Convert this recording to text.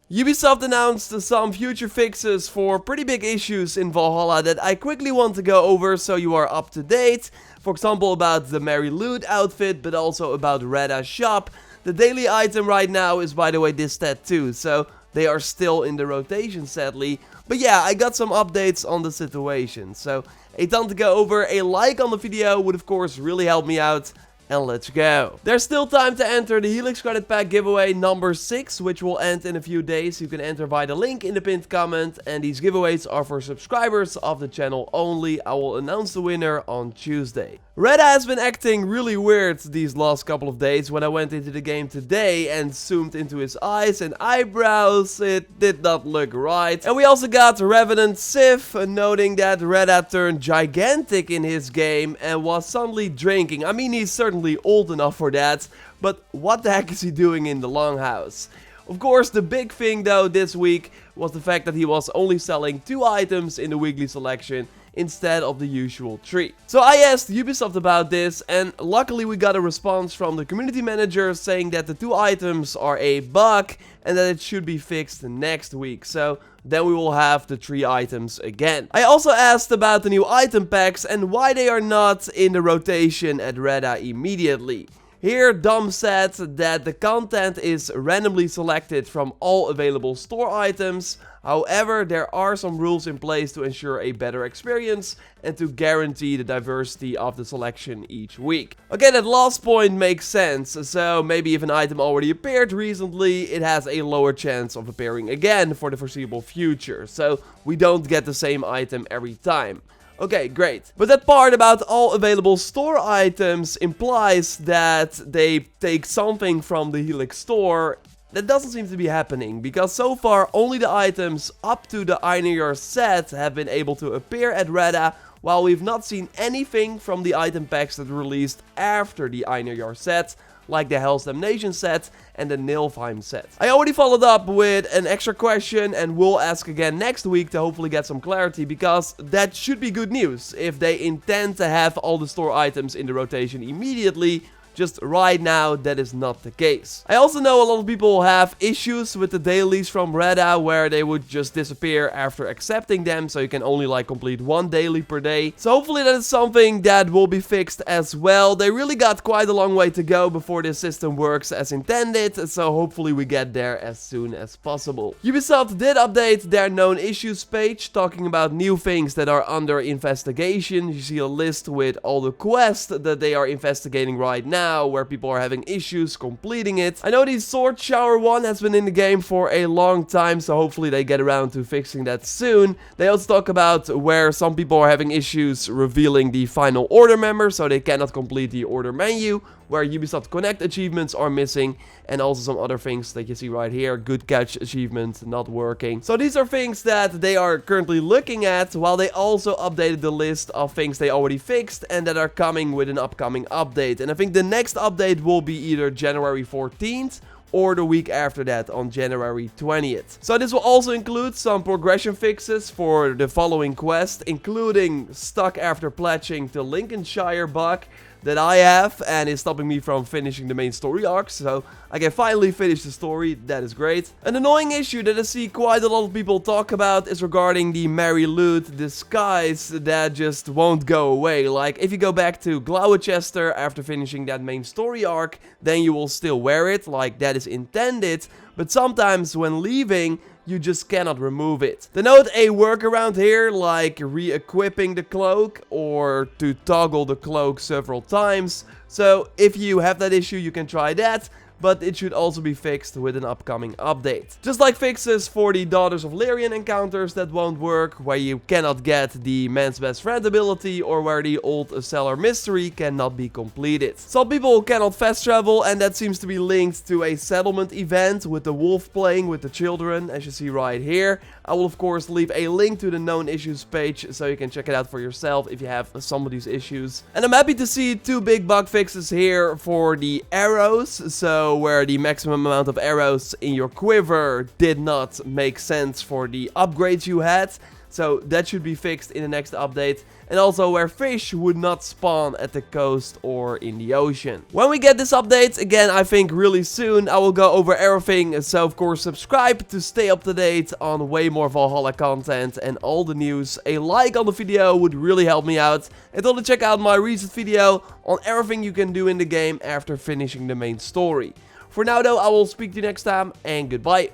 Ubisoft announced some future fixes for pretty big issues in Valhalla that I quickly want to go over so you are up to date. For example, about the Mary Loot outfit, but also about Reda's shop. The daily item right now is, by the way, this tattoo, so they are still in the rotation, sadly. But yeah, I got some updates on the situation, so a ton to go over. A like on the video would of course really help me out. And let's go. There's still time to enter the Helix Credit Pack giveaway number 6, which will end in a few days. You can enter via the link in the pinned comment, and these giveaways are for subscribers of the channel only. I will announce the winner on Tuesday. Reda has been acting really weird these last couple of days. When I went into the game today and zoomed into his eyes and eyebrows, it did not look right. And we also got Revenant Sif noting that Reda turned gigantic in his game and was suddenly drinking. I mean, he's certainly old enough for that, but what the heck is he doing in the Longhouse? Of course, the big thing though this week was the fact that he was only selling 2 items in the weekly selection instead of the usual 3. So I asked Ubisoft about this, and luckily we got a response from the community manager saying that the 2 items are a bug and that it should be fixed next week. So then we will have the 3 items again. I also asked about the new item packs and why they are not in the rotation at Reda immediately. Here, Dom said that the content is randomly selected from all available store items. However, there are some rules in place to ensure a better experience and to guarantee the diversity of the selection each week. Okay, that last point makes sense. So maybe if an item already appeared recently, it has a lower chance of appearing again for the foreseeable future. So we don't get the same item every time. Okay, great. But that part about all available store items implies that they take something from the Helix store. That doesn't seem to be happening, because so far only the items up to the I Know Your set have been able to appear at Reda, while we've not seen anything from the item packs that were released after the I Know Your set, like the Hell's Damnation set and the Nilfheim set. I already followed up with an extra question and will ask again next week to hopefully get some clarity, because that should be good news if they intend to have all the store items in the rotation immediately. Just right now, that is not the case. I also know a lot of people have issues with the dailies from Reda, where they would just disappear after accepting them, so you can only like complete 1 daily per day. So hopefully that is something that will be fixed as well. They really got quite a long way to go before this system works as intended, so hopefully we get there as soon as possible. Ubisoft did update their known issues page, talking about new things that are under investigation. You see a list with all the quests that they are investigating right now, where people are having issues completing it. I know the Sword Shower one has been in the game for a long time, so hopefully they get around to fixing that soon. They also talk about where some people are having issues revealing the final order member, so they cannot complete the order menu, where Ubisoft Connect achievements are missing, and also some other things that you see right here. Good catch achievement not working. So these are things that they are currently looking at, while they also updated the list of things they already fixed and that are coming with an upcoming update. And I think the next update will be either January 14th or the week after that on January 20th. So this will also include some progression fixes for the following quest, including stuck after pledging to Lincolnshire bug that I have and is stopping me from finishing the main story arcs, so I can finally finish the story. That is great. An annoying issue that I see quite a lot of people talk about is regarding the Mary Loot disguise that just won't go away. Like, if you go back to Gloucester after finishing that main story arc, then you will still wear it, like that is intended, but sometimes when leaving, you just cannot remove it. They note a workaround here, like re-equipping the cloak or to toggle the cloak several times. So if you have that issue, you can try that. But it should also be fixed with an upcoming update. Just like fixes for the Daughters of Lyrian encounters that won't work, where you cannot get the Man's Best Friend ability, or where the Old Cellar Mystery cannot be completed. Some people cannot fast travel, and that seems to be linked to a settlement event with the wolf playing with the children, as you see right here. I will of course leave a link to the known issues page, so you can check it out for yourself if you have some of these issues. And I'm happy to see 2 big bug fixes here for the arrows, so where the maximum amount of arrows in your quiver did not make sense for the upgrades you had. So that should be fixed in the next update. And also where fish would not spawn at the coast or in the ocean. When we get this update, again, I think really soon, I will go over everything. So of course, subscribe to stay up to date on way more Valhalla content and all the news. A like on the video would really help me out. And also check out my recent video on everything you can do in the game after finishing the main story. For now though, I will speak to you next time, and goodbye.